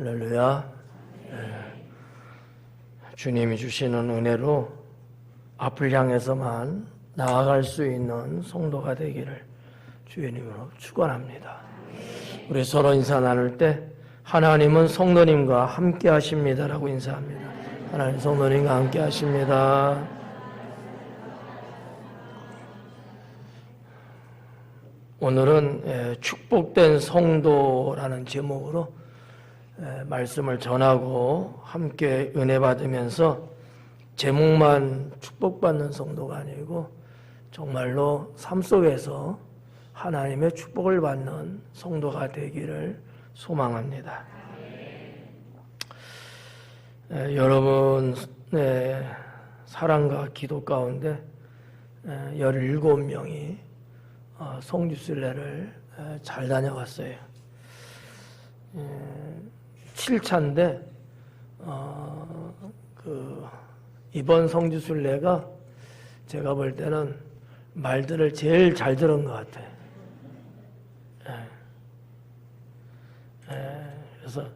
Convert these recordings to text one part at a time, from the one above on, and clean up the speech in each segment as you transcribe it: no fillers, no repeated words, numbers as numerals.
할렐루야. 주님이 주시는 은혜로 앞을 향해서만 나아갈 수 있는 성도가 되기를 주의 이름으로 축원합니다. 우리 서로 인사 나눌 때 하나님은 성도님과 함께 하십니다라고 인사합니다. 하나님 성도님과 함께 하십니다. 오늘은 축복된 성도라는 제목으로 말씀을 전하고 함께 은혜 받으면서 제목만 축복받는 성도가 아니고 정말로 삶 속에서 하나님의 축복을 받는 성도가 되기를 소망합니다. 여러분의 사랑과 기도 가운데 17명이 성지순례를 잘 다녀갔어요. 7차인데 이번 성지순례가 제가 볼 때는 말들을 제일 잘 들은 것 같아요. 그래서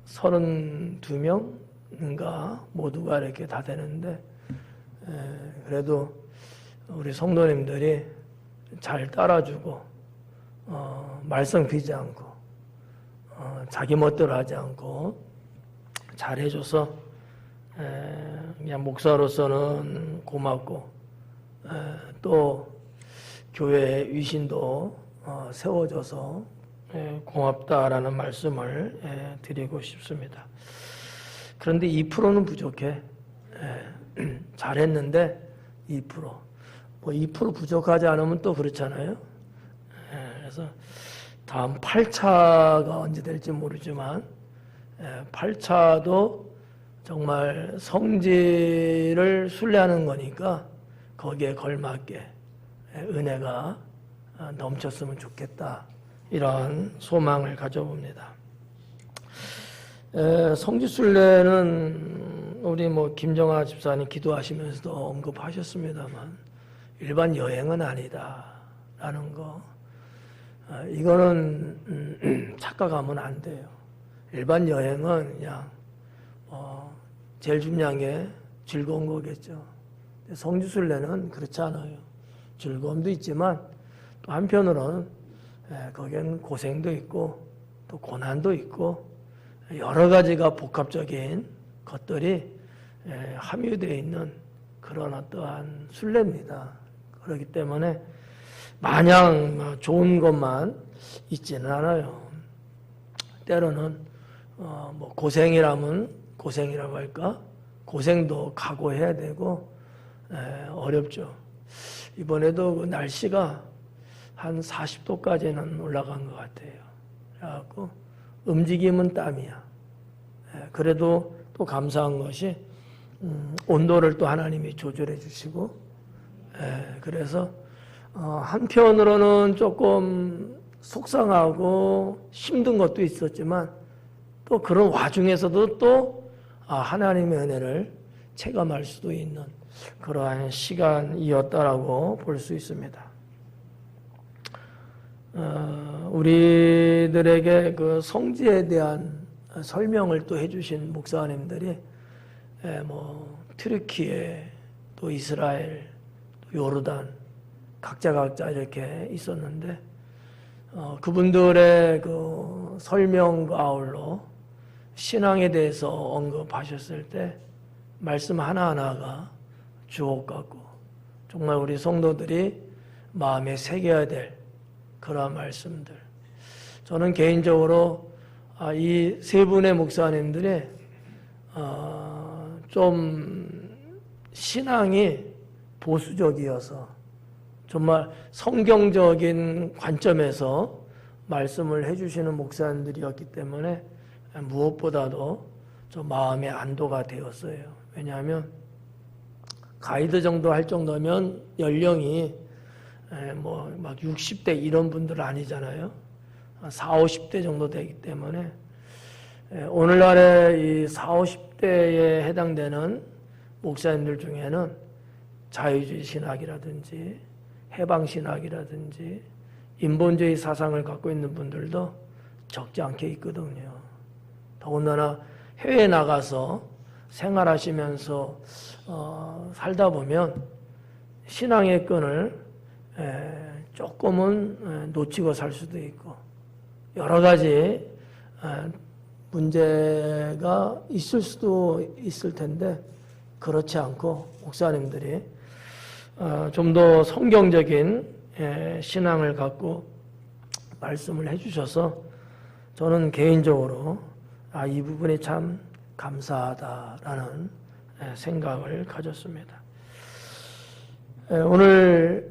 32명인가 모두가 이렇게 다 되는데 그래도 우리 성도님들이 잘 따라주고 말썽 피지 않고 자기 멋대로 하지 않고 잘 해줘서 그냥 목사로서는 고맙고 또 교회의 위신도 세워줘서 고맙다라는 말씀을 드리고 싶습니다. 그런데 2%는 부족해. 잘했는데 2%. 뭐 2% 부족하지 않으면 또 그렇잖아요. 그래서 다음 8차가 언제 될지 모르지만 8차도 정말 성지를 순례하는 거니까 거기에 걸맞게 은혜가 넘쳤으면 좋겠다. 이런 소망을 가져봅니다. 성지순례는 우리 김정아 집사님 기도하시면서도 언급하셨습니다만 일반 여행은 아니다라는 거. 이거는 착각하면 안 돼요. 일반 여행은 그냥 제일 중요한 게 즐거운 거겠죠. 성지순례는 그렇지 않아요. 즐거움도 있지만 또 한편으로는 거기에는 고생도 있고 또 고난도 있고 여러 가지가 복합적인 것들이 함유되어 있는 그런 어떠한 순례입니다. 그렇기 때문에 마냥 좋은 것만 있지는 않아요. 때로는 고생이라면 고생이라고 할까? 고생도 각오해야 되고 어렵죠. 이번에도 그 날씨가 한 40도까지는 올라간 것 같아요. 그래갖고 움직임은 땀이야. 그래도 또 감사한 것이 온도를 또 하나님이 조절해 주시고 그래서 한편으로는 조금 속상하고 힘든 것도 있었지만 또 그런 와중에서도 또 하나님의 은혜를 체감할 수도 있는 그러한 시간이었다라고 볼 수 있습니다. 우리들에게 그 성지에 대한 설명을 또 해주신 목사님들이 트르키에 또 이스라엘 또 요르단 각자 이렇게 있었는데 그분들의 그 설명과 아울러 신앙에 대해서 언급하셨을 때 말씀 하나하나가 주옥 같고 정말 우리 성도들이 마음에 새겨야 될 그런 말씀들. 저는 개인적으로 이 세 분의 목사님들이 좀 신앙이 보수적이어서 정말 성경적인 관점에서 말씀을 해주시는 목사님들이었기 때문에 무엇보다도 좀 마음의 안도가 되었어요. 왜냐하면 가이드 정도 할 정도면 연령이 막 60대 이런 분들은 아니잖아요. 40, 50대 정도 되기 때문에 오늘날의 이 40, 50대에 해당되는 목사님들 중에는 자유주의 신학이라든지 해방신학이라든지 인본주의 사상을 갖고 있는 분들도 적지 않게 있거든요. 더군다나 해외에 나가서 생활하시면서 살다 보면 신앙의 끈을 조금은 놓치고 살 수도 있고 여러 가지 문제가 있을 수도 있을 텐데 그렇지 않고 목사님들이 좀 더 성경적인 신앙을 갖고 말씀을 해주셔서 저는 개인적으로 이 부분이 참 감사하다라는 생각을 가졌습니다. 오늘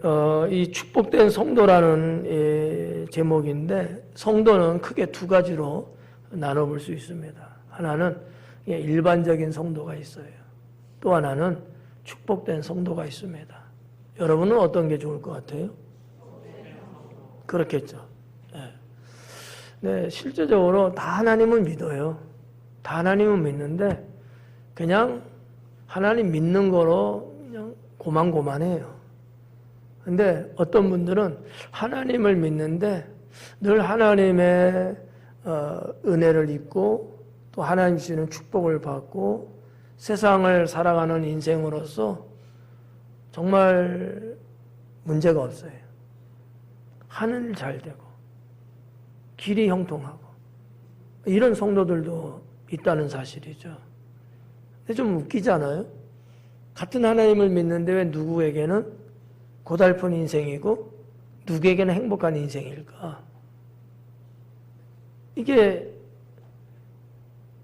이 축복된 성도라는 제목인데 성도는 크게 두 가지로 나눠볼 수 있습니다. 하나는 일반적인 성도가 있어요. 또 하나는 축복된 성도가 있습니다. 여러분은 어떤 게 좋을 것 같아요? 그렇겠죠. 네, 실제적으로 다 하나님을 믿어요. 다 하나님을 믿는데 그냥 하나님 믿는 거로 그냥 고만고만해요. 근데 어떤 분들은 하나님을 믿는데 늘 하나님의 은혜를 입고 또 하나님 주시는 축복을 받고 세상을 살아가는 인생으로서 정말 문제가 없어요. 하는 일 잘 되고 길이 형통하고 이런 성도들도 있다는 사실이죠. 근데 좀 웃기지 않아요? 같은 하나님을 믿는데 왜 누구에게는 고달픈 인생이고 누구에게는 행복한 인생일까? 이게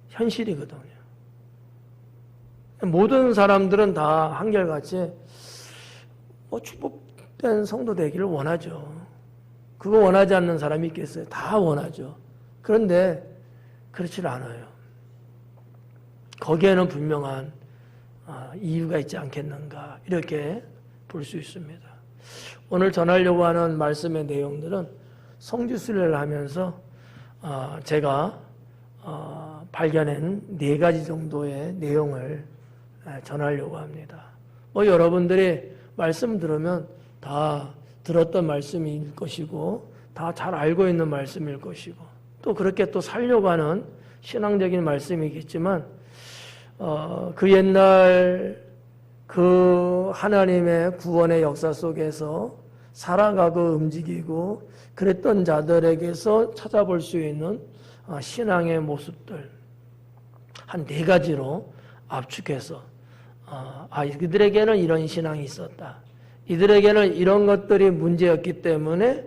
현실이거든요. 모든 사람들은 다 한결같이 축복된 성도 되기를 원하죠. 그거 원하지 않는 사람이 있겠어요? 다 원하죠. 그런데 그렇지 않아요. 거기에는 분명한 이유가 있지 않겠는가 이렇게 볼 수 있습니다. 오늘 전하려고 하는 말씀의 내용들은 성지순례를 하면서 제가 발견한 4가지 정도의 내용을 전하려고 합니다. 여러분들이 말씀 들으면 다 들었던 말씀일 것이고 다 잘 알고 있는 말씀일 것이고 또 그렇게 또 살려고 하는 신앙적인 말씀이겠지만 그 옛날 그 하나님의 구원의 역사 속에서 살아가고 움직이고 그랬던 자들에게서 찾아볼 수 있는 신앙의 모습들 한 4가지로 압축해서 이들에게는 이런 신앙이 있었다. 이들에게는 이런 것들이 문제였기 때문에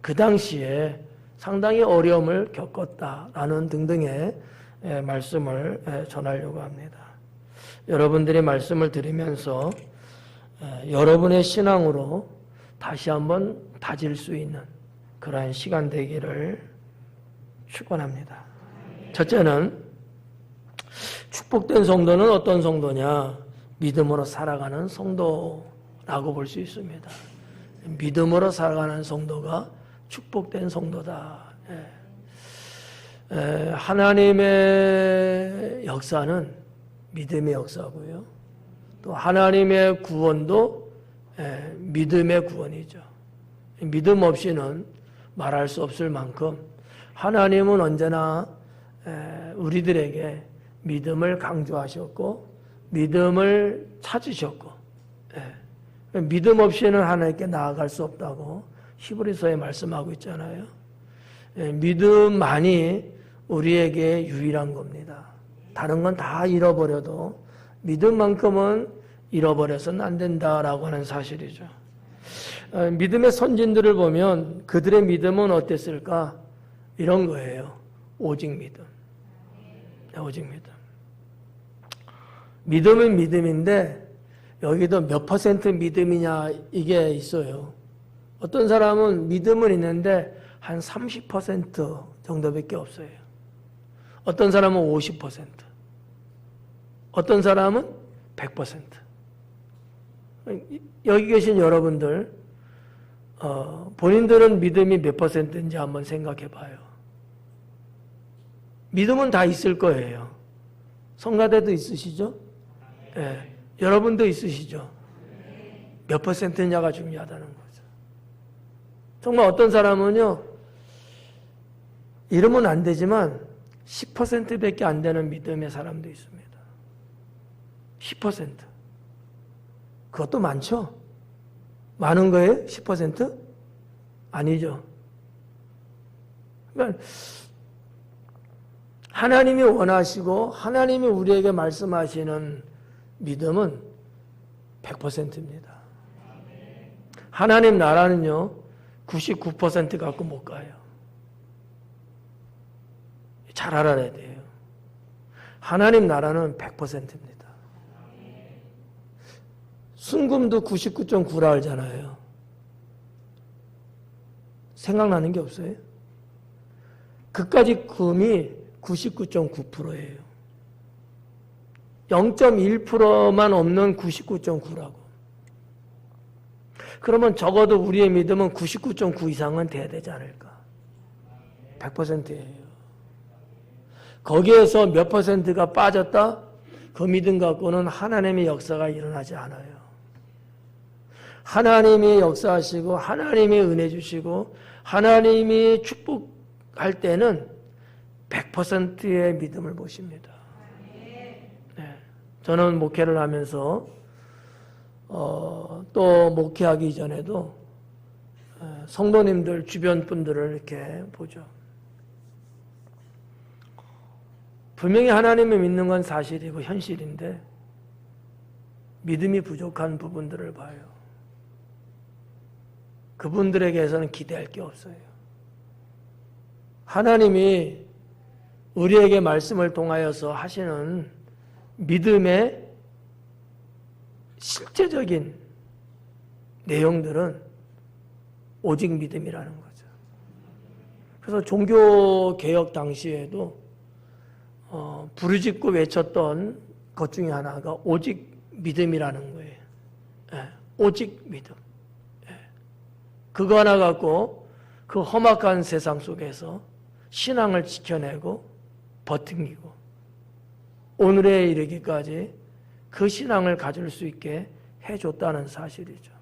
그 당시에 상당히 어려움을 겪었다라는 등등의 말씀을 전하려고 합니다. 여러분들이 말씀을 들으면서 여러분의 신앙으로 다시 한번 다질 수 있는 그러한 시간 되기를 축원합니다. 첫째는 축복된 성도는 어떤 성도냐? 믿음으로 살아가는 성도라고 볼 수 있습니다. 믿음으로 살아가는 성도가 축복된 성도다. 하나님의 역사는 믿음의 역사고요. 또 하나님의 구원도 믿음의 구원이죠. 믿음 없이는 말할 수 없을 만큼 하나님은 언제나 우리들에게 믿음을 강조하셨고 믿음을 찾으셨고 믿음 없이는 하나님께 나아갈 수 없다고 히브리서에 말씀하고 있잖아요. 믿음만이 우리에게 유일한 겁니다. 다른 건 다 잃어버려도 믿음만큼은 잃어버려서는 안 된다라고 하는 사실이죠. 믿음의 선진들을 보면 그들의 믿음은 어땠을까? 이런 거예요. 오직 믿음. 오직 믿음. 믿음은 믿음인데 여기도 몇 퍼센트 믿음이냐 이게 있어요. 어떤 사람은 믿음은 있는데 한 30% 정도밖에 없어요. 어떤 사람은 50%. 어떤 사람은 100%. 여기 계신 여러분들 본인들은 믿음이 몇 퍼센트인지 한번 생각해 봐요. 믿음은 다 있을 거예요. 성가대도 있으시죠? 네. 여러분도 있으시죠? 몇 퍼센트냐가 중요하다는 거죠. 정말 어떤 사람은요, 이러면 안 되지만 10%밖에 안 되는 믿음의 사람도 있습니다. 10%. 그것도 많죠? 많은 거예요? 10%? 아니죠. 그러니까 하나님이 원하시고 하나님이 우리에게 말씀하시는 믿음은 100%입니다. 하나님 나라는요, 99% 갖고 못 가요. 잘 알아야 돼요. 하나님 나라는 100%입니다. 순금도 99.9라 하잖아요. 생각나는 게 없어요? 그까지 금이 99.9%예요. 0.1%만 없는 99.9라고. 그러면 적어도 우리의 믿음은 99.9 이상은 돼야 되지 않을까? 100%예요. 거기에서 몇 퍼센트가 빠졌다? 그 믿음 갖고는 하나님의 역사가 일어나지 않아요. 하나님이 역사하시고 하나님이 은혜 주시고 하나님이 축복할 때는 100%의 믿음을 보십니다. 네. 저는 목회를 하면서 또 목회하기 이전에도 성도님들 주변 분들을 이렇게 보죠. 분명히 하나님을 믿는 건 사실이고 현실인데 믿음이 부족한 부분들을 봐요. 그분들에게서는 기대할 게 없어요. 하나님이 우리에게 말씀을 통하여서 하시는 믿음의 실제적인 내용들은 오직 믿음이라는 거죠. 그래서 종교개혁 당시에도 부르짖고 외쳤던 것 중에 하나가 오직 믿음이라는 거예요. 예, 오직 믿음. 예. 그거 하나 갖고 그 험악한 세상 속에서 신앙을 지켜내고 버티고 오늘에 이르기까지 그 신앙을 가질 수 있게 해줬다는 사실이죠.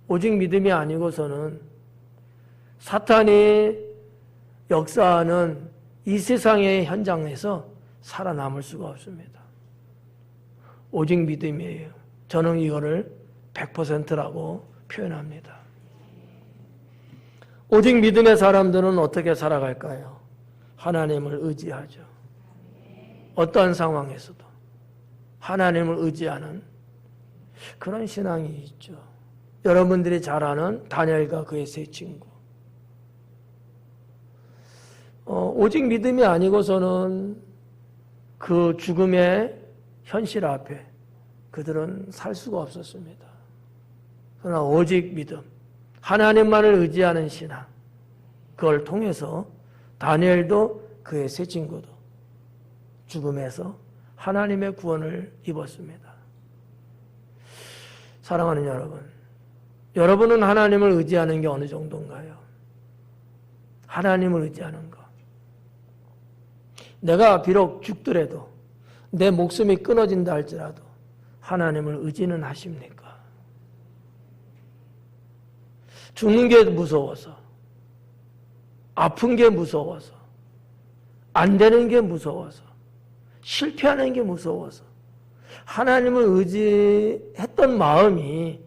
오직 믿음이 아니고서는 사탄이 역사하는 이 세상의 현장에서 살아남을 수가 없습니다. 오직 믿음이에요. 저는 이거를 100%라고 표현합니다. 오직 믿음의 사람들은 어떻게 살아갈까요? 하나님을 의지하죠. 어떠한 상황에서도 하나님을 의지하는 그런 신앙이 있죠. 여러분들이 잘 아는 다니엘과 그의 세 친구. 오직 믿음이 아니고서는 그 죽음의 현실 앞에 그들은 살 수가 없었습니다. 그러나 오직 믿음, 하나님만을 의지하는 신앙, 그걸 통해서 다니엘도 그의 세 친구도 죽음에서 하나님의 구원을 입었습니다. 사랑하는 여러분, 여러분은 하나님을 의지하는 게 어느 정도인가요? 하나님을 의지하는 것. 내가 비록 죽더라도 내 목숨이 끊어진다 할지라도 하나님을 의지는 하십니까? 죽는 게 무서워서, 아픈 게 무서워서, 안 되는 게 무서워서, 실패하는 게 무서워서 하나님을 의지했던 마음이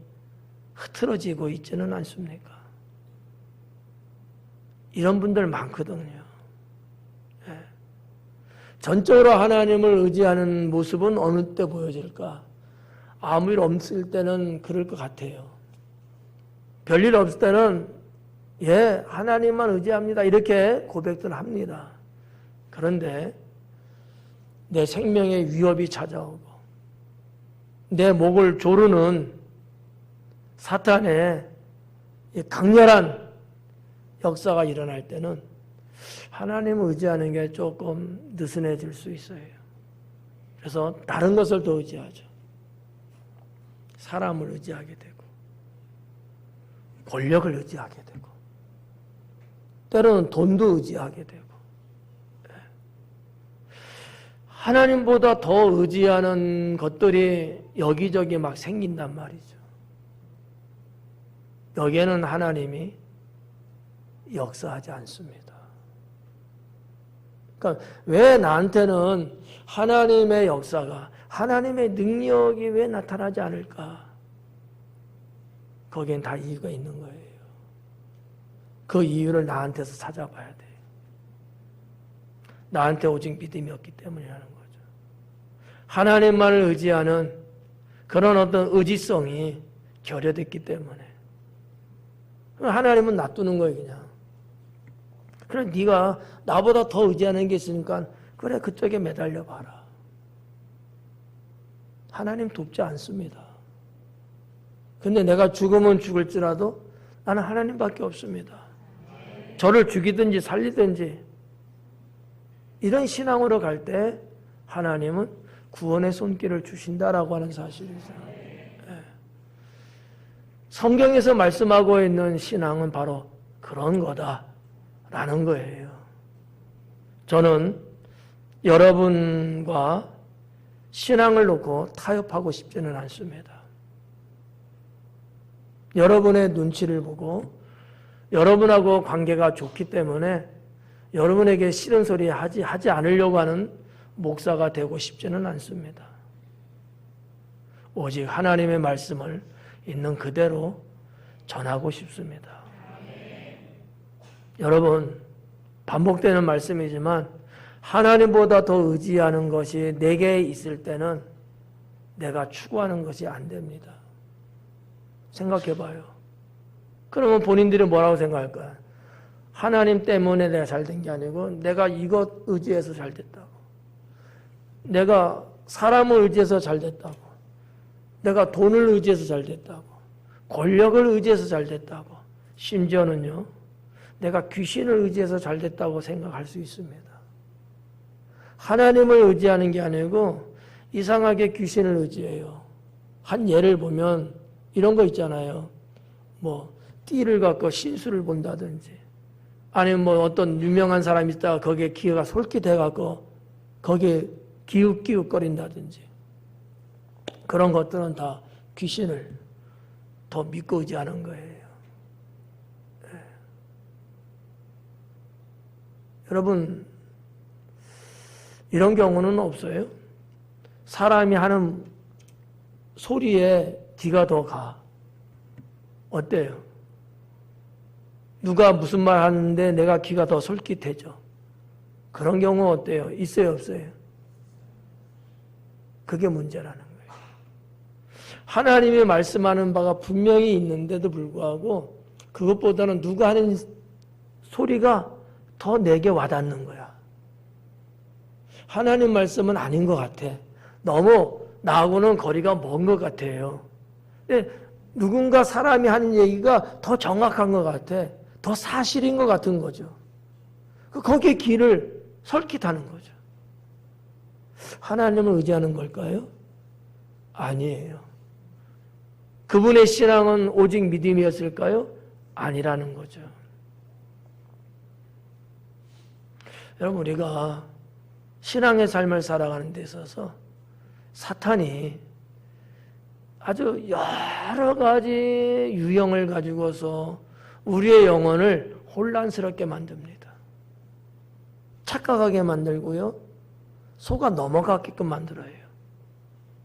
흐트러지고 있지는 않습니까? 이런 분들 많거든요. 전적으로 하나님을 의지하는 모습은 어느 때 보여질까? 아무 일 없을 때는 그럴 것 같아요. 별일 없을 때는 하나님만 의지합니다. 이렇게 고백들 합니다. 그런데 내 생명의 위협이 찾아오고 내 목을 조르는 사탄의 강렬한 역사가 일어날 때는 하나님을 의지하는 게 조금 느슨해질 수 있어요. 그래서 다른 것을 더 의지하죠. 사람을 의지하게 되고 권력을 의지하게 되고 때로는 돈도 의지하게 되고 하나님보다 더 의지하는 것들이 여기저기 막 생긴단 말이죠. 여기에는 하나님이 역사하지 않습니다. 그러니까 왜 나한테는 하나님의 역사가, 하나님의 능력이 왜 나타나지 않을까? 거기엔 다 이유가 있는 거예요. 그 이유를 나한테서 찾아봐야 돼. 나한테 오직 믿음이 없기 때문이라는 거죠. 하나님만을 의지하는 그런 어떤 의지성이 결여됐기 때문에. 하나님은 놔두는 거예요, 그냥. 그래, 네가 나보다 더 의지하는 게 있으니까 그래, 그쪽에 매달려 봐라. 하나님 돕지 않습니다. 근데 내가 죽으면 죽을지라도 나는 하나님밖에 없습니다. 저를 죽이든지 살리든지 이런 신앙으로 갈 때 하나님은 구원의 손길을 주신다라고 하는 사실이죠. 성경에서 말씀하고 있는 신앙은 바로 그런 거다라는 거예요. 저는 여러분과 신앙을 놓고 타협하고 싶지는 않습니다. 여러분의 눈치를 보고 여러분하고 관계가 좋기 때문에 여러분에게 싫은 소리 하지 않으려고 하는 목사가 되고 싶지는 않습니다. 오직 하나님의 말씀을 있는 그대로 전하고 싶습니다. 여러분, 반복되는 말씀이지만 하나님보다 더 의지하는 것이 내게 있을 때는 내가 추구하는 것이 안 됩니다. 생각해 봐요. 그러면 본인들이 뭐라고 생각할까요? 하나님 때문에 내가 잘 된 게 아니고 내가 이것 의지해서 잘 됐다고. 내가 사람을 의지해서 잘 됐다고. 내가 돈을 의지해서 잘 됐다고. 권력을 의지해서 잘 됐다고. 심지어는요, 내가 귀신을 의지해서 잘 됐다고 생각할 수 있습니다. 하나님을 의지하는 게 아니고 이상하게 귀신을 의지해요. 한 예를 보면 이런 거 있잖아요. 뭐 띠를 갖고 신수를 본다든지, 아니면 뭐 어떤 유명한 사람이 있다가 거기에 기가 솔깃해 갖고 거기에 기웃기웃거린다든지, 그런 것들은 다 귀신을 더 믿고 의지하는 거예요. 네. 여러분, 이런 경우는 없어요? 사람이 하는 소리에 귀가 더 가. 어때요? 누가 무슨 말 하는데 내가 귀가 더 솔깃해져. 그런 경우 어때요? 있어요, 없어요? 그게 문제라는 거예요. 하나님이 말씀하는 바가 분명히 있는데도 불구하고 그것보다는 누가 하는 소리가 더 내게 와닿는 거야. 하나님 말씀은 아닌 것 같아. 너무 나하고는 거리가 먼 것 같아요. 근데 누군가 사람이 하는 얘기가 더 정확한 것 같아. 더 사실인 것 같은 거죠. 거기에 귀를 설깃하는 거죠. 하나님을 의지하는 걸까요? 아니에요. 그분의 신앙은 오직 믿음이었을까요? 아니라는 거죠. 여러분, 우리가 신앙의 삶을 살아가는 데 있어서 사탄이 아주 여러 가지 유형을 가지고서 우리의 영혼을 혼란스럽게 만듭니다. 착각하게 만들고요, 속아 넘어가게끔 만들어요.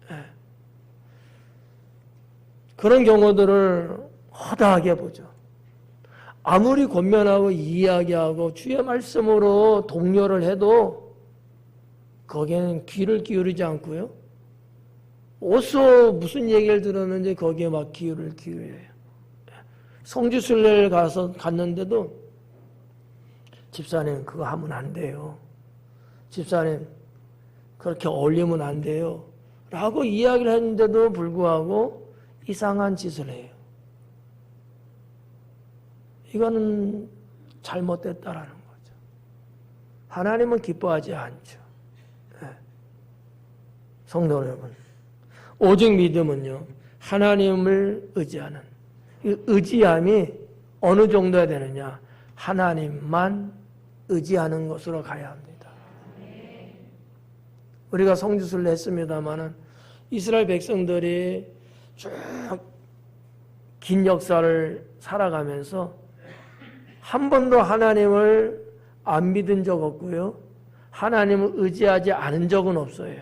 네. 그런 경우들을 허다하게 보죠. 아무리 권면하고 이야기하고 주의 말씀으로 독려를 해도 거기에는 귀를 기울이지 않고요, 어디서 무슨 얘기를 들었는지 거기에 막 귀를 기울여요. 성지순례를 갔는데도 집사님 그거 하면 안 돼요. 집사님 그렇게 어울리면 안 돼요. 라고 이야기를 했는데도 불구하고 이상한 짓을 해요. 이거는 잘못됐다라는 거죠. 하나님은 기뻐하지 않죠. 성도 여러분, 오직 믿음은요, 하나님을 의지하는, 의지함이 어느 정도야 되느냐? 하나님만 의지하는 것으로 가야 합니다. 우리가 성지순례 했습니다마는 이스라엘 백성들이 쭉 긴 역사를 살아가면서 한 번도 하나님을 안 믿은 적 없고요, 하나님을 의지하지 않은 적은 없어요.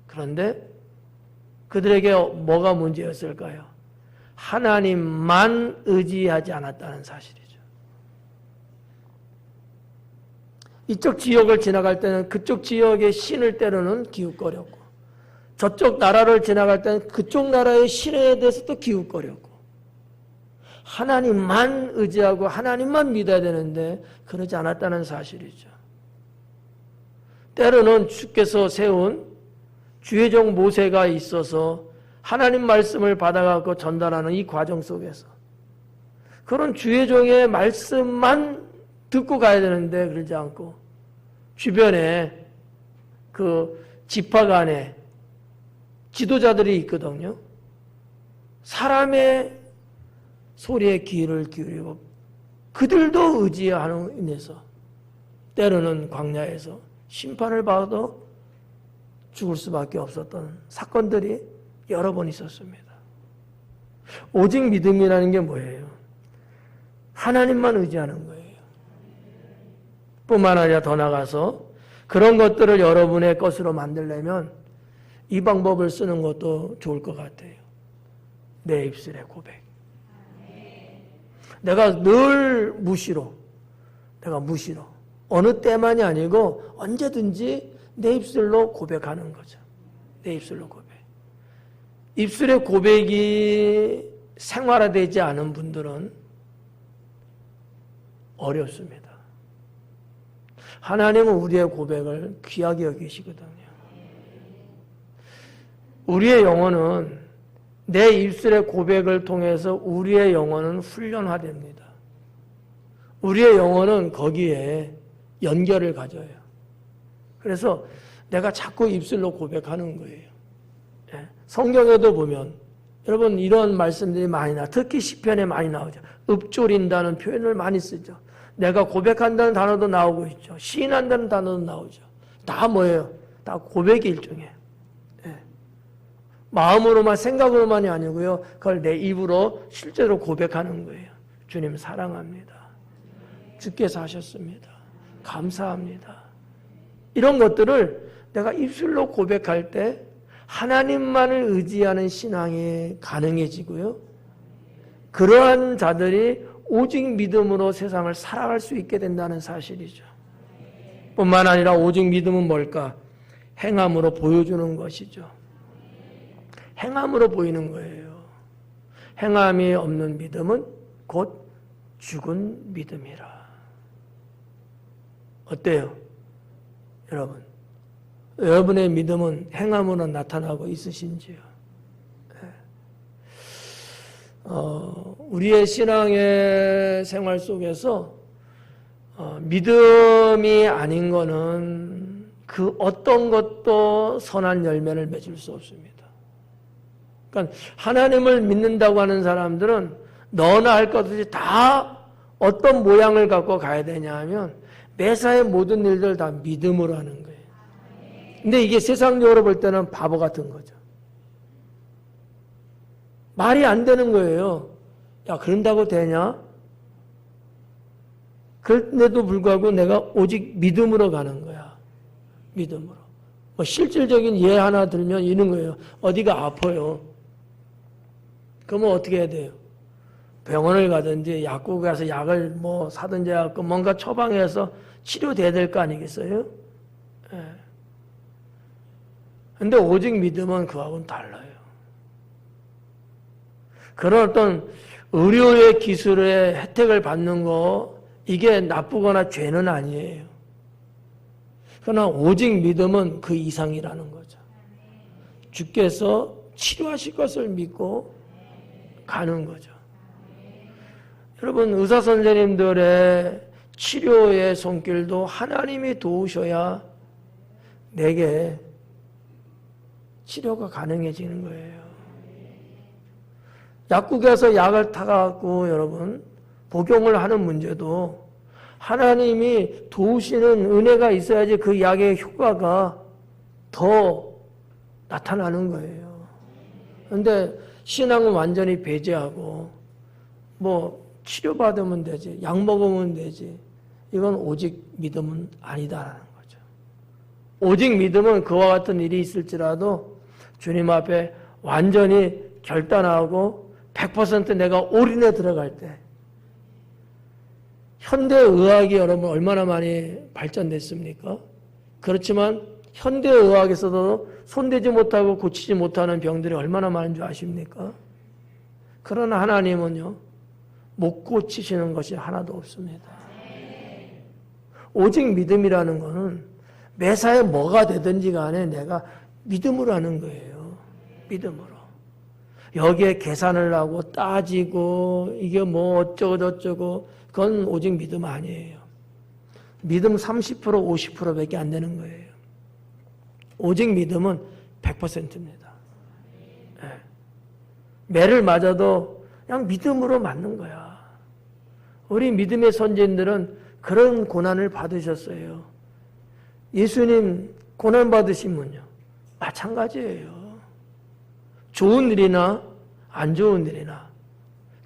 그런데 그들에게 뭐가 문제였을까요? 하나님만 의지하지 않았다는 사실이죠. 이쪽 지역을 지나갈 때는 그쪽 지역의 신을 때로는 기웃거렸고, 저쪽 나라를 지나갈 때는 그쪽 나라의 신에 대해서 또 기웃거렸고, 하나님만 의지하고 하나님만 믿어야 되는데 그러지 않았다는 사실이죠. 때로는 주께서 세운 주의 종 모세가 있어서 하나님 말씀을 받아가고 전달하는 이 과정 속에서 그런 주의 종의 말씀만 듣고 가야 되는데 그러지 않고 주변에 그 지파 간에 지도자들이 있거든요. 사람의 소리에 귀를 기울이고 그들도 의지하는 인해서 때로는 광야에서 심판을 받아도 죽을 수밖에 없었던 사건들이 여러 번 있었습니다. 오직 믿음이라는 게 뭐예요? 하나님만 의지하는 거예요. 뿐만 아니라 더 나가서 그런 것들을 여러분의 것으로 만들려면 이 방법을 쓰는 것도 좋을 것 같아요. 내 입술의 고백. 내가 늘 무시로 어느 때만이 아니고 언제든지 내 입술로 고백하는 거죠. 내 입술로 고백. 입술의 고백이 생활화되지 않은 분들은 어렵습니다. 하나님은 우리의 고백을 귀하게 여기시거든요. 우리의 영혼은 내 입술의 고백을 통해서 우리의 영혼은 훈련화됩니다. 우리의 영혼은 거기에 연결을 가져요. 그래서 내가 자꾸 입술로 고백하는 거예요. 성경에도 보면 여러분 이런 말씀들이 많이 특히 시편에 많이 나오죠. 읊조린다는 표현을 많이 쓰죠. 내가 고백한다는 단어도 나오고 있죠. 시인한다는 단어도 나오죠. 다 뭐예요? 다 고백의 일종이에요. 마음으로만 생각으로만이 아니고요. 그걸 내 입으로 실제로 고백하는 거예요. 주님 사랑합니다. 주께서 하셨습니다. 감사합니다. 이런 것들을 내가 입술로 고백할 때 하나님만을 의지하는 신앙이 가능해지고요. 그러한 자들이 오직 믿음으로 세상을 살아갈 수 있게 된다는 사실이죠. 뿐만 아니라 오직 믿음은 뭘까? 행함으로 보여주는 것이죠. 행함으로 보이는 거예요. 행함이 없는 믿음은 곧 죽은 믿음이라. 어때요? 여러분, 여러분의 믿음은 행함으로 나타나고 있으신지요? 우리의 신앙의 생활 속에서 믿음이 아닌 거는 그 어떤 것도 선한 열매를 맺을 수 없습니다. 그러니까 하나님을 믿는다고 하는 사람들은 너나 할 것 없이 다 어떤 모양을 갖고 가야 되냐 하면 매사의 모든 일들 다 믿음으로 하는 거예요. 근데 이게 세상적으로 볼 때는 바보 같은 거죠. 말이 안 되는 거예요. 야, 그런다고 되냐? 그런데도 불구하고 내가 오직 믿음으로 가는 거야. 믿음으로. 뭐 실질적인 예 하나 들면 이런 거예요. 어디가 아파요. 그러면 어떻게 해야 돼요? 병원을 가든지 약국에 가서 약을 뭐 사든지 해갖고 뭔가 처방해서 치료돼야 될 거 아니겠어요? 예. 근데 오직 믿음은 그하고는 달라요. 그런 어떤 의료의 기술의 혜택을 받는 거 이게 나쁘거나 죄는 아니에요. 그러나 오직 믿음은 그 이상이라는 거죠. 주께서 치료하실 것을 믿고 가는 거죠. 여러분 의사 선생님들의 치료의 손길도 하나님이 도우셔야 내게 치료가 가능해지는 거예요. 약국에서 약을 타갖고 여러분 복용을 하는 문제도 하나님이 도우시는 은혜가 있어야지 그 약의 효과가 더 나타나는 거예요. 그런데 신앙은 완전히 배제하고 뭐 치료받으면 되지, 약 먹으면 되지. 이건 오직 믿음은 아니다라는 거죠. 오직 믿음은 그와 같은 일이 있을지라도 주님 앞에 완전히 결단하고 100% 내가 올인해 들어갈 때, 현대의학이 여러분 얼마나 많이 발전됐습니까? 그렇지만 현대의학에서도 손대지 못하고 고치지 못하는 병들이 얼마나 많은 줄 아십니까? 그러나 하나님은요, 못 고치시는 것이 하나도 없습니다. 오직 믿음이라는 것은 매사에 뭐가 되든지 간에 내가 믿음으로 하는 거예요. 믿음으로. 여기에 계산을 하고 따지고 이게 뭐 어쩌고 저쩌고 그건 오직 믿음 아니에요. 믿음 30% 50%밖에 안 되는 거예요. 오직 믿음은 100%입니다. 네. 매를 맞아도 그냥 믿음으로 맞는 거야. 우리 믿음의 선진들은 그런 고난을 받으셨어요. 예수님 고난 받으시면요, 마찬가지예요. 좋은 일이나 안 좋은 일이나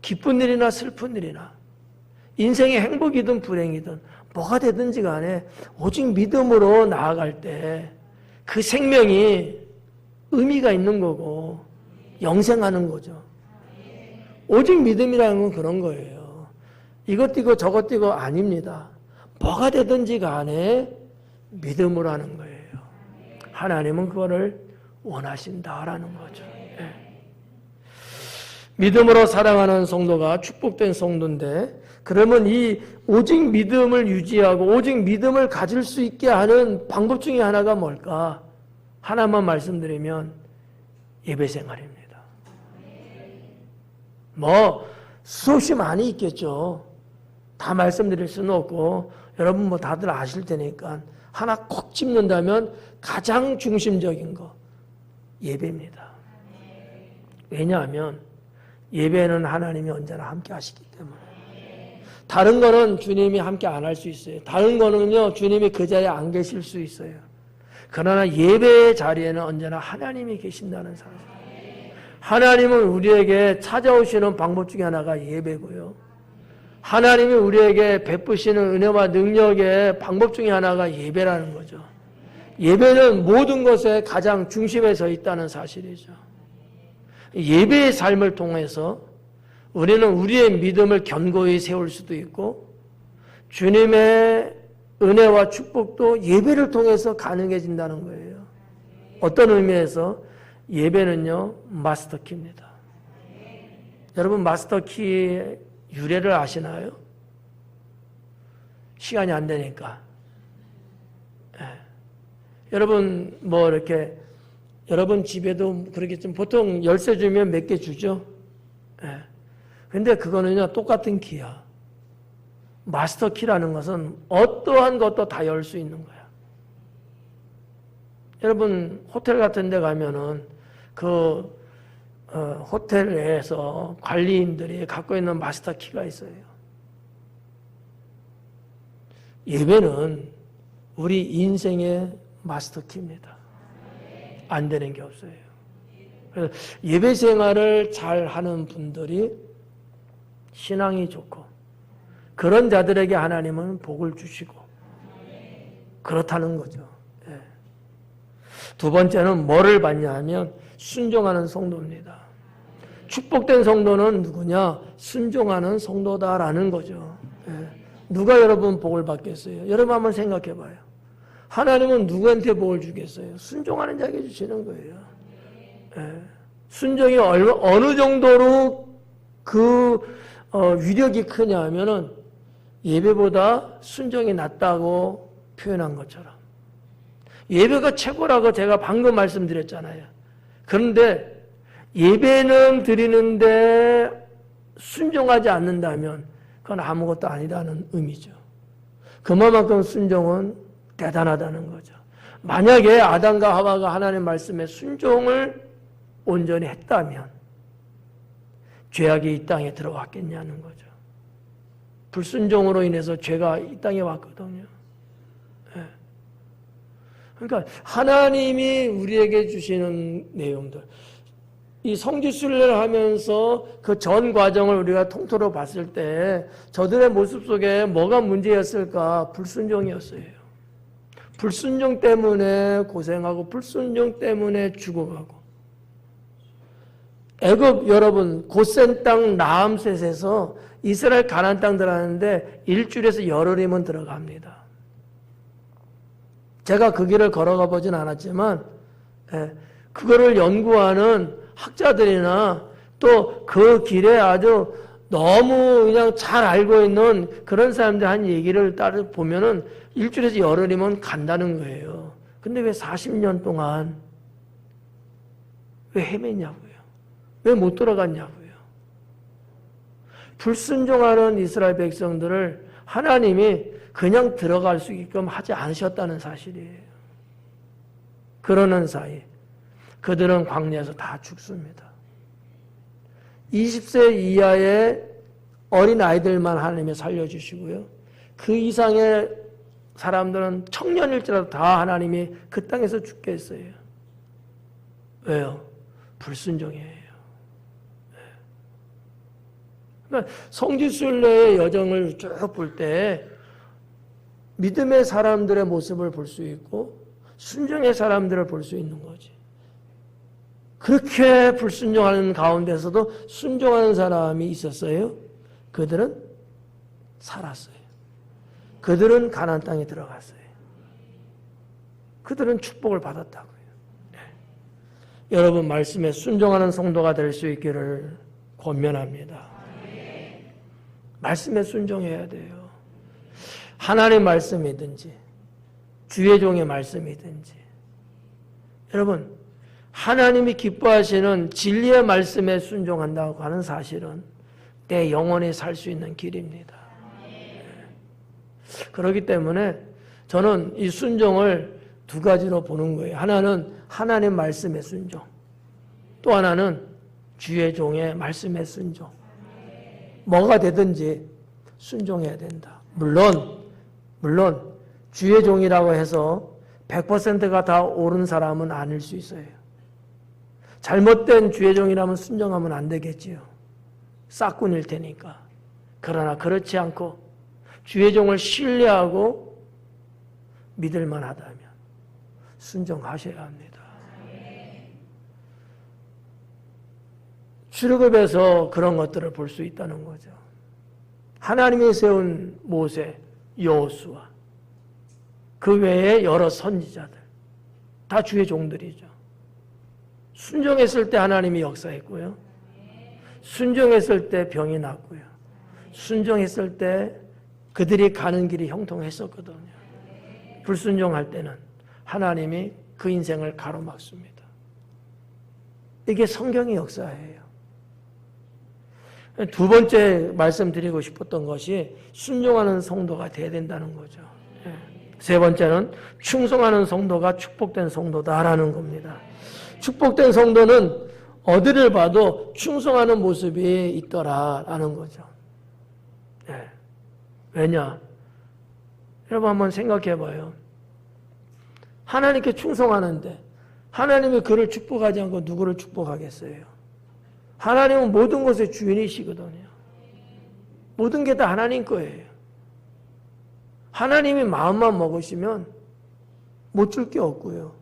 기쁜 일이나 슬픈 일이나 인생의 행복이든 불행이든 뭐가 되든지 간에 오직 믿음으로 나아갈 때 그 생명이 의미가 있는 거고 영생하는 거죠. 오직 믿음이라는 건 그런 거예요. 이것 띄고 저것 띄고 아닙니다. 뭐가 되든지 간에 믿음으로 하는 거예요. 하나님은 그거를 원하신다라는 거죠. 네. 믿음으로 사랑하는 성도가 축복된 성도인데, 그러면 이 오직 믿음을 유지하고 오직 믿음을 가질 수 있게 하는 방법 중에 하나가 뭘까? 하나만 말씀드리면 예배 생활입니다. 뭐 수없이 많이 있겠죠. 다 말씀드릴 수는 없고 여러분 뭐 다들 아실 테니까 하나 콕 집는다면 가장 중심적인 거 예배입니다. 왜냐하면 예배는 하나님이 언제나 함께 하시기 때문에. 다른 거는 주님이 함께 안 할 수 있어요. 다른 거는요, 주님이 그 자리에 안 계실 수 있어요. 그러나 예배의 자리에는 언제나 하나님이 계신다는 사실. 하나님은 우리에게 찾아오시는 방법 중에 하나가 예배고요. 하나님이 우리에게 베푸시는 은혜와 능력의 방법 중에 하나가 예배라는 거죠. 예배는 모든 것의 가장 중심에 서 있다는 사실이죠. 예배의 삶을 통해서 우리는 우리의 믿음을 견고히 세울 수도 있고 주님의 은혜와 축복도 예배를 통해서 가능해진다는 거예요. 어떤 의미에서 예배는요, 마스터키입니다. 여러분 마스터키의 유래를 아시나요? 시간이 안 되니까. 여러분 뭐 이렇게 여러분 집에도 그렇겠지만 보통 열쇠 주면 몇 개 주죠. 근데 그거는요 똑같은 키야. 마스터 키라는 것은 어떠한 것도 다 열 수 있는 거야. 여러분 호텔 같은 데 가면은 그 호텔 내에서 관리인들이 갖고 있는 마스터 키가 있어요. 예배는 우리 인생의 마스터 키입니다. 안 되는 게 없어요. 그래서 예배 생활을 잘 하는 분들이 신앙이 좋고 그런 자들에게 하나님은 복을 주시고 그렇다는 거죠. 예. 두 번째는 뭐를 받냐 하면 순종하는 성도입니다. 축복된 성도는 누구냐? 순종하는 성도다라는 거죠. 예. 누가 여러분 복을 받겠어요? 여러분 한번 생각해 봐요. 하나님은 누구한테 복을 주겠어요? 순종하는 자에게 주시는 거예요. 예. 순종이 어느 정도로 그 위력이 크냐 하면은 예배보다 순종이 낫다고 표현한 것처럼. 예배가 최고라고 제가 방금 말씀드렸잖아요. 그런데 예배는 드리는데 순종하지 않는다면 그건 아무것도 아니라는 의미죠. 그만큼 순종은 대단하다는 거죠. 만약에 아담과 하와가 하나님 말씀에 순종을 온전히 했다면 죄악이 이 땅에 들어왔겠냐는 거죠. 불순종으로 인해서 죄가 이 땅에 왔거든요. 네. 그러니까 하나님이 우리에게 주시는 내용들, 이 성지순례를 하면서 그 전 과정을 우리가 통틀어 봤을 때 저들의 모습 속에 뭐가 문제였을까? 불순종이었어요. 불순종 때문에 고생하고 불순종 때문에 죽어가고 애굽 여러분 고센 땅 라암셋에서 이스라엘 가나안 땅 들어가는데 일주일에서 열흘이면 들어갑니다. 제가 그 길을 걸어가 보진 않았지만 그거를 연구하는 학자들이나 또 그 길에 아주 너무 그냥 잘 알고 있는 그런 사람들 한 얘기를 따라 보면은 일주일에서 열흘이면 간다는 거예요. 근데 왜 40년 동안 왜 헤맸냐고요? 왜 못 돌아갔냐고요? 불순종하는 이스라엘 백성들을 하나님이 그냥 들어갈 수 있게끔 하지 않으셨다는 사실이에요. 그러는 사이 그들은 광야에서 다 죽습니다. 20세 이하의 어린 아이들만 하나님이 살려주시고요. 그 이상의 사람들은 청년일지라도 다 하나님이 그 땅에서 죽게 했어요. 왜요? 불순종이에요. 그러니까 성지순례의 여정을 쭉 볼 때 믿음의 사람들의 모습을 볼 수 있고 순종의 사람들을 볼 수 있는 거지. 그렇게 불순종하는 가운데서도 순종하는 사람이 있었어요. 그들은 살았어요. 그들은 가나안 땅에 들어갔어요. 그들은 축복을 받았다고요. 네. 여러분 말씀에 순종하는 성도가 될 수 있기를 권면합니다. 말씀에 순종해야 돼요. 하나님의 말씀이든지 주의 종의 말씀이든지 여러분 하나님이 기뻐하시는 진리의 말씀에 순종한다고 하는 사실은 내 영혼이 살 수 있는 길입니다. 그렇기 때문에 저는 이 순종을 두 가지로 보는 거예요. 하나는 하나님 말씀의 순종, 또 하나는 주의 종의 말씀의 순종. 뭐가 되든지 순종해야 된다. 물론 주의 종이라고 해서 100%가 다 옳은 사람은 아닐 수 있어요. 잘못된 주의 종이라면 순종하면 안 되겠지요. 싹군일 테니까. 그러나 그렇지 않고 주의 종을 신뢰하고 믿을만 하다면 순종하셔야 합니다. 출애굽에서 그런 것들을 볼 수 있다는 거죠. 하나님이 세운 모세, 여호수아, 그 외에 여러 선지자들 다 주의 종들이죠. 순종했을 때 하나님이 역사했고요. 순종했을 때 병이 났고요. 순종했을 때 그들이 가는 길이 형통했었거든요. 불순종할 때는 하나님이 그 인생을 가로막습니다. 이게 성경의 역사예요. 두 번째 말씀드리고 싶었던 것이 순종하는 성도가 돼야 된다는 거죠. 세 번째는 충성하는 성도가 축복된 성도다라는 겁니다. 축복된 성도는 어디를 봐도 충성하는 모습이 있더라라는 거죠. 왜냐? 여러분 한번 생각해 봐요. 하나님께 충성하는데 하나님이 그를 축복하지 않고 누구를 축복하겠어요? 하나님은 모든 것의 주인이시거든요. 모든 게 다 하나님 거예요. 하나님이 마음만 먹으시면 못 줄 게 없고요.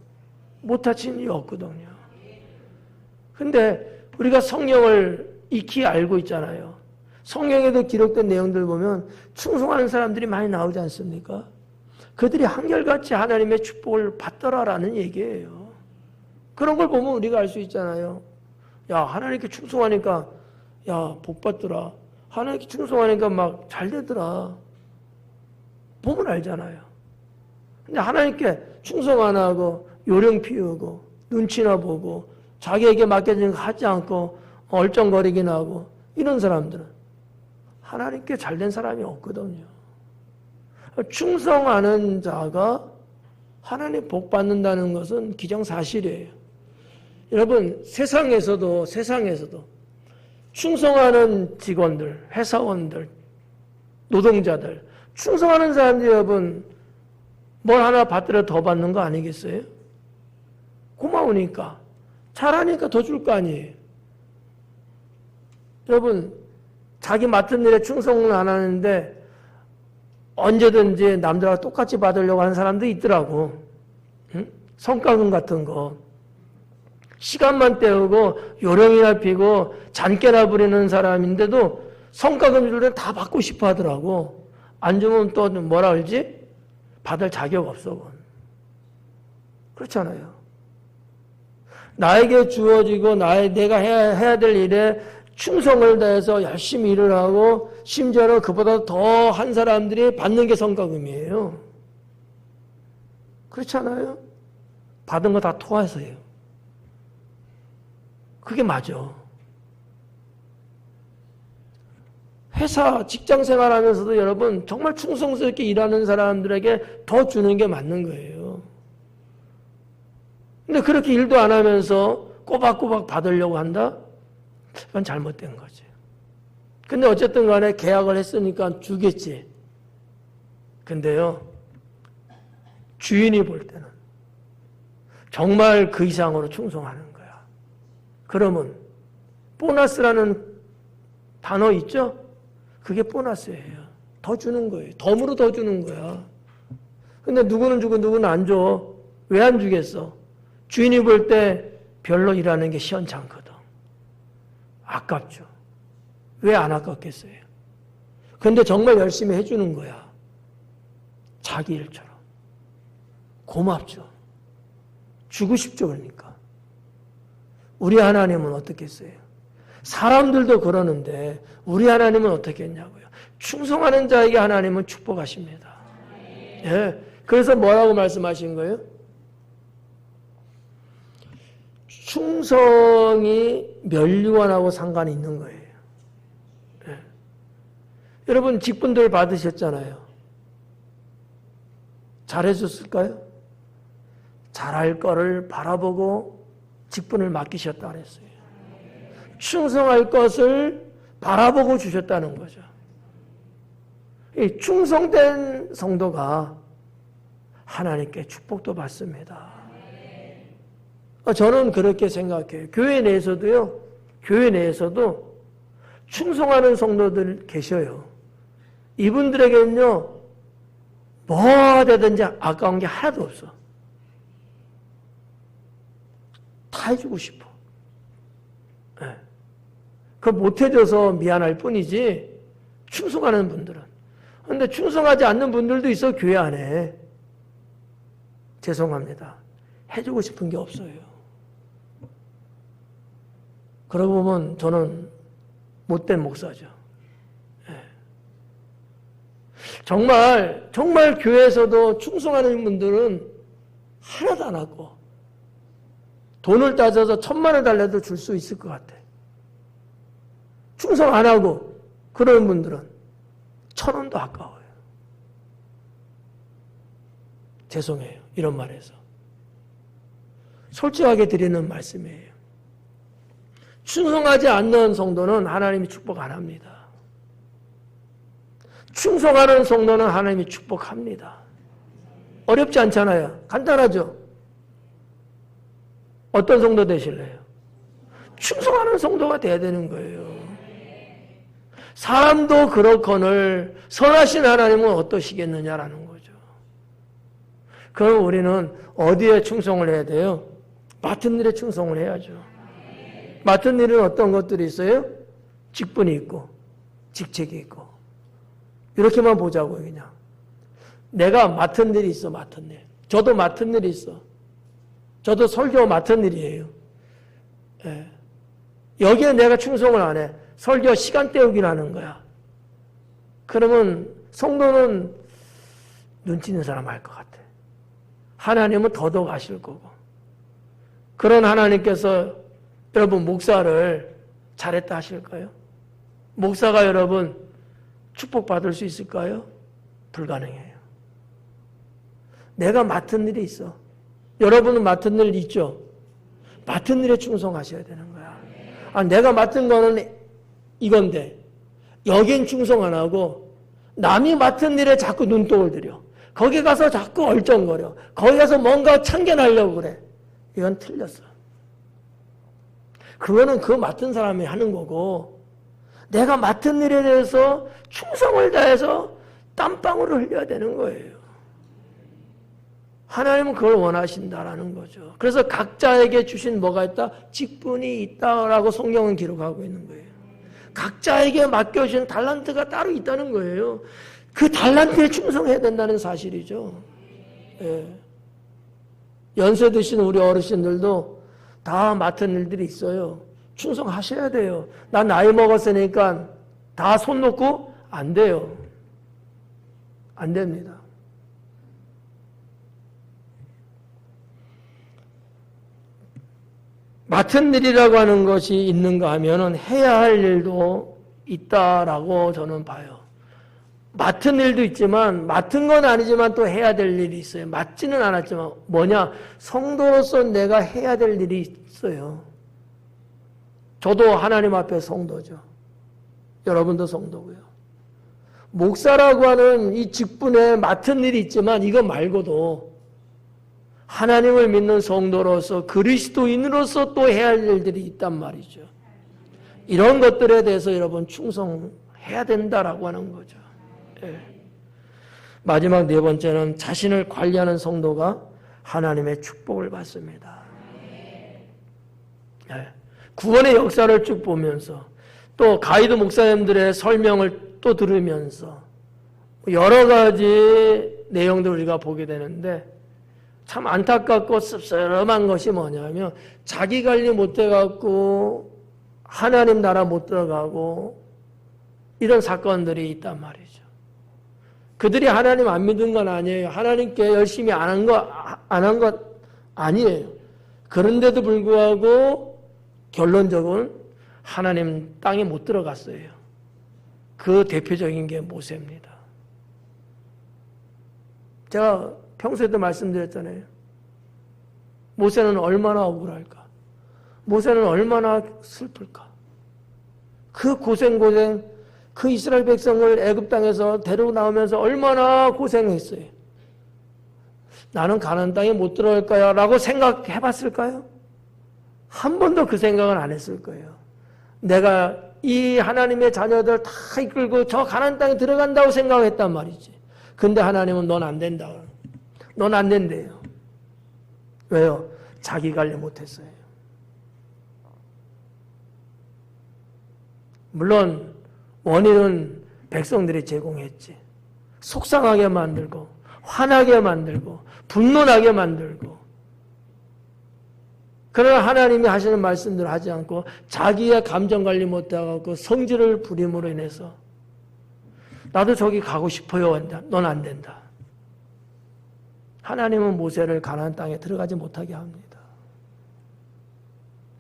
못 하신 일이 없거든요. 근데 우리가 성경을 익히 알고 있잖아요. 성경에도 기록된 내용들 보면 충성하는 사람들이 많이 나오지 않습니까? 그들이 한결같이 하나님의 축복을 받더라라는 얘기예요. 그런 걸 보면 우리가 알 수 있잖아요. 야, 하나님께 충성하니까 야, 복 받더라. 하나님께 충성하니까 막 잘 되더라. 보면 알잖아요. 근데 하나님께 충성 안 하고 요령 피우고 눈치나 보고 자기에게 맡겨진 거 하지 않고 얼쩡거리긴 하고 이런 사람들은 하나님께 잘된 사람이 없거든요. 충성하는 자가 하나님 복 받는다는 것은 기정사실이에요. 여러분 세상에서도 충성하는 직원들, 회사원들, 노동자들 충성하는 사람들이 여러분 뭘 하나 받더라도 더 받는 거 아니겠어요? 고마우니까 잘하니까 더 줄 거 아니에요. 여러분 자기 맡은 일에 충성을 안 하는데 언제든지 남들하고 똑같이 받으려고 하는 사람도 있더라고. 응? 성과금 같은 거. 시간만 때우고 요령이나 피고 잔깨나 부리는 사람인데도 성과금 줄 때 다 받고 싶어 하더라고. 안 주면 또 뭐라 그러지? 받을 자격 없어. 그건. 그렇잖아요. 나에게 주어지고 내가 해야 될 일에 충성을 다해서 열심히 일을 하고 심지어는 그보다 더 한 사람들이 받는 게 성과금이에요. 그렇잖아요. 받은 거 다 토해서요. 그게 맞아. 회사, 직장 생활하면서도 여러분 정말 충성스럽게 일하는 사람들에게 더 주는 게 맞는 거예요. 근데 그렇게 일도 안 하면서 꼬박꼬박 받으려고 한다? 그건 잘못된 거지. 근데 어쨌든 간에 계약을 했으니까 주겠지. 근데요, 주인이 볼 때는 정말 그 이상으로 충성하는 거야. 그러면 보너스라는 단어 있죠? 그게 보너스예요. 더 주는 거예요. 덤으로 더 주는 거야. 근데 누구는 주고 누구는 안 줘. 왜 안 주겠어? 주인이 볼 때 별로 일하는 게 시원찮거든. 아깝죠. 왜 안 아깝겠어요? 근데 정말 열심히 해주는 거야. 자기 일처럼. 고맙죠. 주고 싶죠, 그러니까. 우리 하나님은 어떻겠어요? 사람들도 그러는데 우리 하나님은 어떻게 했냐고요? 충성하는 자에게 하나님은 축복하십니다. 예. 그래서 뭐라고 말씀하신 거예요? 충성이 면류관하고 상관이 있는 거예요. 예. 여러분 직분들 받으셨잖아요. 잘해줬을까요? 잘할 거를 바라보고 직분을 맡기셨다 그랬어요. 충성할 것을 바라보고 주셨다는 거죠. 이 충성된 성도가 하나님께 축복도 받습니다. 저는 그렇게 생각해요. 교회 내에서도요, 교회 내에서도 충성하는 성도들 계셔요. 이분들에게는요, 뭐가 되든지 아까운 게 하나도 없어. 다 해주고 싶어. 네. 그거 못해줘서 미안할 뿐이지, 충성하는 분들은. 근데 충성하지 않는 분들도 있어, 교회 안에. 죄송합니다. 해주고 싶은 게 없어요. 그러고 보면 저는 못된 목사죠. 네. 정말 교회에서도 충성하는 분들은 하나도 안 하고 돈을 따져서 1,000만 원 달래도 줄 수 있을 것 같아. 충성 안 하고 그런 분들은 1,000원도 아까워요. 죄송해요. 이런 말해서. 솔직하게 드리는 말씀이에요. 충성하지 않는 성도는 하나님이 축복 안 합니다. 충성하는 성도는 하나님이 축복합니다. 어렵지 않잖아요. 간단하죠? 어떤 성도 되실래요? 충성하는 성도가 돼야 되는 거예요. 사람도 그렇거늘 선하신 하나님은 어떠시겠느냐라는 거죠. 그럼 우리는 어디에 충성을 해야 돼요? 맡은 일에 충성을 해야죠. 맡은 일은 어떤 것들이 있어요? 직분이 있고 직책이 있고 이렇게만 보자고요. 그냥 내가 맡은 일이 있어. 맡은 일. 저도 맡은 일이 있어. 저도 설교 맡은 일이에요. 예. 여기에 내가 충성을 안 해. 설교 시간 때우기를 하는 거야. 그러면 성도는 눈치 있는 사람 할 것 같아. 하나님은 더더욱 아실 거고. 그런 하나님께서 여러분 목사를 잘했다 하실까요? 목사가 여러분 축복받을 수 있을까요? 불가능해요. 내가 맡은 일이 있어. 여러분은 맡은 일 있죠? 맡은 일에 충성하셔야 되는 거야. 아, 내가 맡은 거는 이건데 여긴 충성 안 하고 남이 맡은 일에 자꾸 눈독을 들여. 거기 가서 자꾸 얼쩡거려. 거기 가서 뭔가 참견하려고 그래. 이건 틀렸어. 그거는 그 맡은 사람이 하는 거고 내가 맡은 일에 대해서 충성을 다해서 땀방울을 흘려야 되는 거예요. 하나님은 그걸 원하신다라는 거죠. 그래서 각자에게 주신 뭐가 있다? 직분이 있다라고 성경은 기록하고 있는 거예요. 각자에게 맡겨주신 달란트가 따로 있다는 거예요. 그 달란트에 충성해야 된다는 사실이죠. 예. 연세 드신 우리 어르신들도 다 맡은 일들이 있어요. 충성하셔야 돼요. 난 나이 먹었으니까 다 손 놓고 안 돼요. 안 됩니다. 맡은 일이라고 하는 것이 있는가 하면은 해야 할 일도 있다라고 저는 봐요. 맡은 일도 있지만, 맡은 건 아니지만 또 해야 될 일이 있어요. 맡지는 않았지만, 뭐냐? 성도로서 내가 해야 될 일이 있어요. 저도 하나님 앞에 성도죠. 여러분도 성도고요. 목사라고 하는 이 직분에 맡은 일이 있지만, 이거 말고도 하나님을 믿는 성도로서 그리스도인으로서 또 해야 할 일들이 있단 말이죠. 이런 것들에 대해서 여러분 충성해야 된다라고 하는 거죠. 예. 마지막 네 번째는 자신을 관리하는 성도가 하나님의 축복을 받습니다. 예. 구원의 역사를 쭉 보면서 또 가이드 목사님들의 설명을 또 들으면서 여러 가지 내용들을 우리가 보게 되는데 참 안타깝고 씁쓸한 것이 뭐냐면 자기 관리 못해갖고 하나님 나라 못 들어가고 이런 사건들이 있단 말이죠. 그들이 하나님 안 믿은 건 아니에요. 하나님께 열심히 안 한 것 아니에요. 그런데도 불구하고 결론적으로는 하나님 땅에 못 들어갔어요. 그 대표적인 게 모세입니다. 제가 평소에도 말씀드렸잖아요. 모세는 얼마나 억울할까? 모세는 얼마나 슬플까? 그 고생 그 이스라엘 백성을 애굽 땅에서 데리고 나오면서 얼마나 고생했어요. 나는 가나안 땅에 못 들어갈 거야 라고 생각해 봤을까요? 한 번도 그 생각은 안 했을 거예요. 내가 이 하나님의 자녀들 다 이끌고 저 가나안 땅에 들어간다고 생각했단 말이지. 근데 하나님은 넌 안 된다. 넌 안 된대요. 왜요? 자기 관리 못했어요. 물론 원인은 백성들이 제공했지. 속상하게 만들고 화나게 만들고 분노나게 만들고 그러나 하나님이 하시는 말씀들을 하지 않고 자기의 감정관리 못하고 성질을 부림으로 인해서 나도 저기 가고 싶어요. 넌 안 된다. 하나님은 모세를 가나안 땅에 들어가지 못하게 합니다.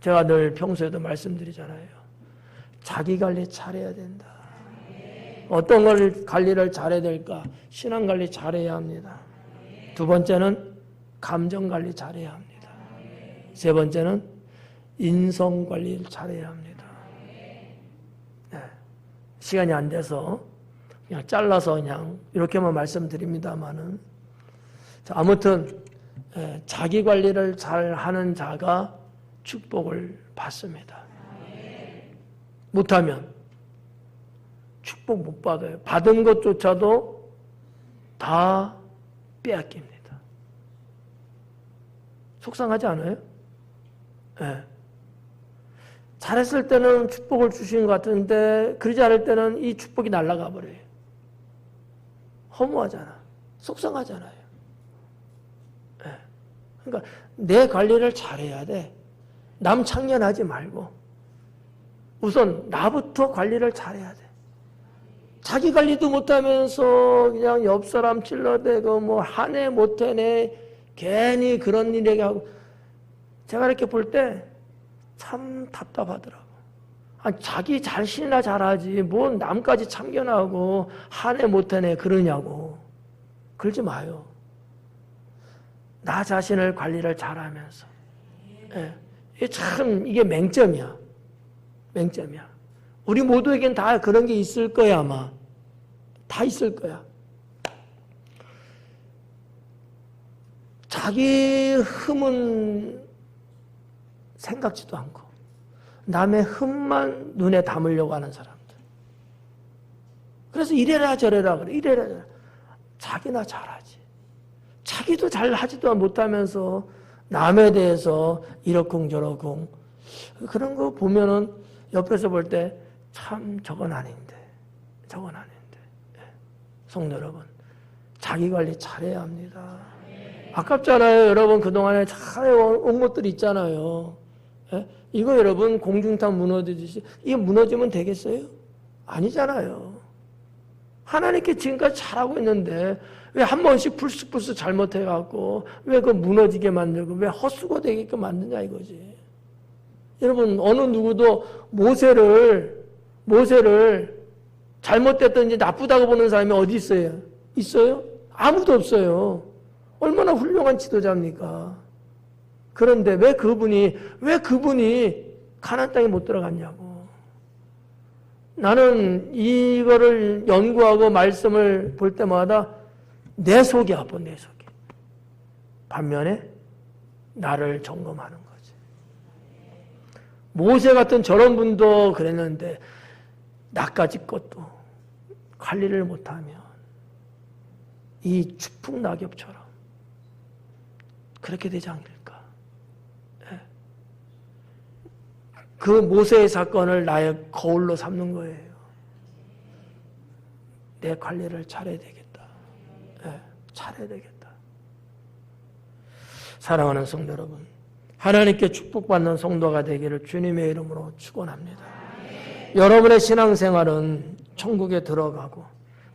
제가 늘 평소에도 말씀드리잖아요. 자기 관리 잘해야 된다. 어떤 걸 관리를 잘해야 될까? 신앙 관리 잘해야 합니다. 두 번째는 감정 관리 잘해야 합니다. 세 번째는 인성 관리를 잘해야 합니다. 네. 시간이 안 돼서 그냥 잘라서 그냥 이렇게만 말씀드립니다만은 아무튼 자기 관리를 잘 하는 자가 축복을 받습니다. 못하면 축복 못 받아요. 받은 것조차도 다 빼앗깁니다. 속상하지 않아요? 네. 잘했을 때는 축복을 주신 것 같은데 그러지 않을 때는 이 축복이 날아가 버려요. 허무하잖아. 속상하잖아요. 네. 그러니까 내 관리를 잘해야 돼. 남 참견하지 말고 우선 나부터 관리를 잘해야 돼. 자기 관리도 못하면서 그냥 옆 사람 찔러대고 뭐 하네 못하네 괜히 그런 일 얘기하고 제가 이렇게 볼 때 참 답답하더라고. 아니, 자기 자신이나 잘하지 뭐 남까지 참견하고 하네 못하네 그러냐고. 그러지 마요. 나 자신을 관리를 잘하면서. 예. 참 이게 맹점이야. 맹점이야. 우리 모두에겐 다 그런 게 있을 거야 아마. 다 있을 거야. 자기 흠은 생각지도 않고 남의 흠만 눈에 담으려고 하는 사람들. 그래서 이래라 저래라 그래. 이래라 저래라. 자기나 잘하지. 자기도 잘 하지도 못하면서 남에 대해서 이러쿵저러쿵 그런 거 보면은 옆에서 볼 때 참 저건 아닌데 성도 여러분, 자기 관리 잘해야 합니다. 아깝잖아요. 여러분 그동안에 잘해온 것들 있잖아요. 이거 여러분 공중탑 무너지듯이 이게 무너지면 되겠어요? 아니잖아요. 하나님께 지금까지 잘하고 있는데 왜 한 번씩 불쑥불쑥 잘못해갖고 왜 그 무너지게 만들고 왜 헛수고 되게끔 만드냐 이거지. 여러분 어느 누구도 모세를 잘못됐든지 나쁘다고 보는 사람이 어디 있어요? 있어요? 아무도 없어요. 얼마나 훌륭한 지도자입니까? 그런데 왜 그분이 가나안 땅에 못 들어갔냐고. 나는 이거를 연구하고 말씀을 볼 때마다 내 속이 아파, 내 속이. 반면에 나를 점검하는 거지. 모세 같은 저런 분도 그랬는데 나까지 것도 관리를 못하면 이 추풍낙엽처럼 그렇게 되지 않을까. 그 모세의 사건을 나의 거울로 삼는 거예요. 내 관리를 잘해야 되겠다. 잘해야 되겠다. 사랑하는 성도 여러분, 하나님께 축복받는 성도가 되기를 주님의 이름으로 축원합니다. 여러분의 신앙생활은 천국에 들어가고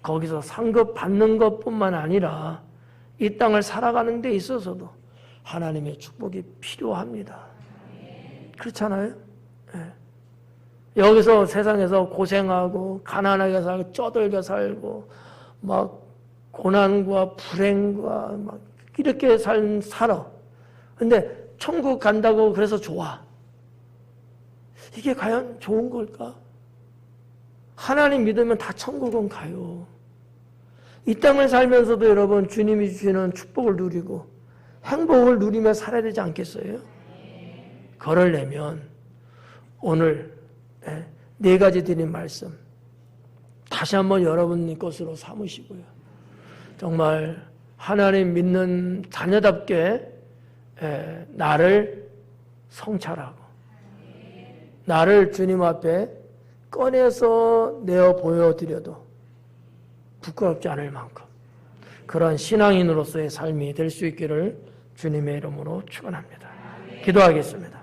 거기서 상급 받는 것뿐만 아니라 이 땅을 살아가는 데 있어서도 하나님의 축복이 필요합니다. 그렇잖아요? 여기서 세상에서 고생하고 가난하게 살고 쩌들게 살고 막 고난과 불행과 막 이렇게 살아. 근데 천국 간다고 그래서 좋아. 이게 과연 좋은 걸까? 하나님 믿으면 다 천국은 가요. 이 땅을 살면서도 여러분 주님이 주시는 축복을 누리고 행복을 누리며 살아야 되지 않겠어요? 그러려면 오늘 네 가지 드린 말씀 다시 한번 여러분 것으로 삼으시고요. 정말 하나님 믿는 자녀답게 나를 성찰하고 나를 주님 앞에 꺼내서 내어 보여드려도 부끄럽지 않을 만큼 그러한 신앙인으로서의 삶이 될 수 있기를 주님의 이름으로 축원합니다. 기도하겠습니다.